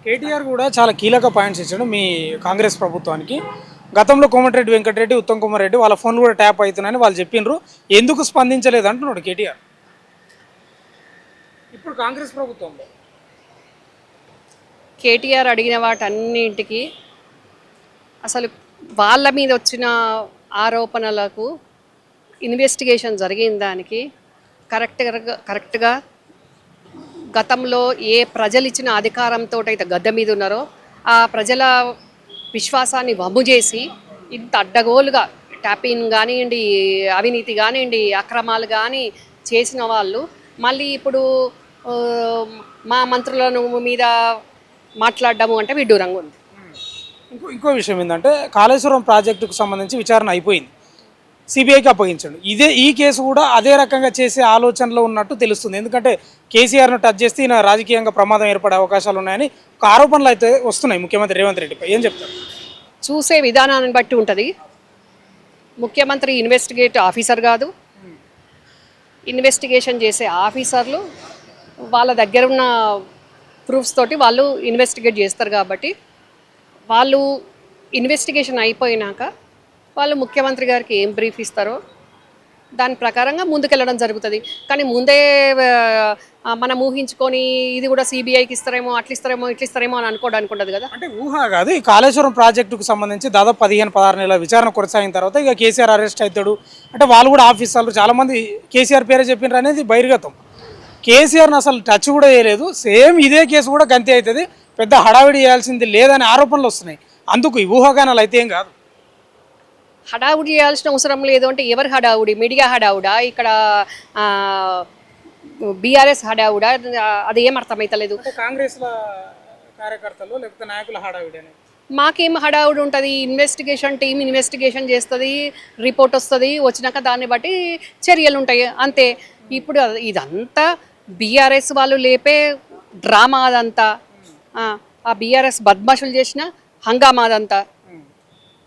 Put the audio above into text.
కేటీఆర్ కూడా చాలా కీలక పాయింట్స్ ఇచ్చాడు మీ కాంగ్రెస్ ప్రభుత్వానికి. గతంలో కోమటిరెడ్డి వెంకటరెడ్డి, ఉత్తమ్ కుమార్ రెడ్డి వాళ్ళ ఫోన్లు కూడా ట్యాప్ అవుతున్నాయని వాళ్ళు చెప్పిండ్రు. ఎందుకు స్పందించలేదు అంటున్నాడు కేటీఆర్. ఇప్పుడు కాంగ్రెస్ ప్రభుత్వంలో కేటీఆర్ అడిగిన వాటన్నింటికి అసలు వాళ్ళ మీద వచ్చిన ఆరోపణలకు ఇన్వెస్టిగేషన్ జరిగిన దానికి కరెక్ట్గా గతంలో ఏ ప్రజలు ఇచ్చిన అధికారంతో అయితే గద్దె మీద ఉన్నారో ఆ ప్రజల విశ్వాసాన్ని వమ్ము చేసి ఇంత అడ్డగోలుగా ట్యాపింగ్ కానివ్వండి, అవినీతి కానివ్వండి, అక్రమాలు కానీ చేసిన వాళ్ళు మళ్ళీ ఇప్పుడు ఆ, మా మంత్రులను మీద మాట్లాడడము అంటే విడ్డూరంగా ఉంది. ఇంకో విషయం ఏంటంటే కాళేశ్వరం ప్రాజెక్టుకు సంబంధించి విచారణ అయిపోయింది, సిబిఐకి అప్పగించాడు. ఈ కేసు కూడా అదే రకంగా చేసే ఆలోచనలో ఉన్నట్టు తెలుస్తుంది. ఎందుకంటే కేసీఆర్ను టచ్ చేస్తే ఈయన రాజకీయంగా ప్రమాదం ఏర్పడే అవకాశాలు ఉన్నాయని ఒక ఆరోపణలు అయితే వస్తున్నాయి ముఖ్యమంత్రి రేవంత్ రెడ్డిపై. ఏం చెప్తారు? చూసే విధానాన్ని బట్టి ఉంటుంది. ముఖ్యమంత్రి ఇన్వెస్టిగేట్ ఆఫీసర్ కాదు, ఇన్వెస్టిగేషన్ చేసే ఆఫీసర్లు వాళ్ళ దగ్గర ఉన్న ప్రూఫ్స్ తోటి వాళ్ళు ఇన్వెస్టిగేట్ చేస్తారు. కాబట్టి వాళ్ళు ఇన్వెస్టిగేషన్ అయిపోయినాక వాళ్ళు ముఖ్యమంత్రి గారికి ఏం బ్రీఫ్ ఇస్తారో దాని ప్రకారంగా ముందుకెళ్ళడం జరుగుతుంది. కానీ ముందే మనం ఊహించుకొని ఇది కూడా సిబిఐకి ఇస్తారేమో, అట్లా ఇస్తారేమో, ఇట్లా ఇస్తారేమో అని అనుకోవడానికి ఉండదు కదా. అంటే ఊహ కాదు. ఈ కాళేశ్వరం ప్రాజెక్టుకు సంబంధించి దాదాపు 15-16 నెలల విచారణ కొనసాగిన తర్వాత ఇక కేసీఆర్ అరెస్ట్ అవుతాడు అంటే వాళ్ళు కూడా ఆఫీసర్లు చాలామంది కేసీఆర్ పేరే చెప్పినారు అనేది బహిర్గతం. కేసీఆర్ని అసలు టచ్ కూడా చేయలేదు. సేమ్ ఇదే కేసు కూడా గంతే అవుతుంది, పెద్ద హడావిడి చేయాల్సింది లేదనే ఆరోపణలు వస్తున్నాయి. అందుకు ఈ ఊహాగానాలు అయితే ఏం కాదు. హడావుడి చేయాల్సిన అవసరం లేదు అంటే ఎవరు హడావుడి? మీడియా హడావుడా, ఇక్కడ బీఆర్ఎస్ హడావుడా? అది ఏం అర్థమవుతలేదు. కాంగ్రెస్ కార్యకర్తలు లేకపోతే నాయకుల హడావిడి అనేది మాకేం హడావుడి ఉంటుంది? ఇన్వెస్టిగేషన్ టీం ఇన్వెస్టిగేషన్ చేస్తుంది, రిపోర్ట్ వస్తుంది, వచ్చినాక దాన్ని బట్టి చర్యలు ఉంటాయి అంతే. ఇప్పుడు ఇదంతా బీఆర్ఎస్ వాళ్ళు లేపే డ్రామా అదంతా. ఆ బీఆర్ఎస్ బద్మాషులు చేసిన హంగామా అదంతా.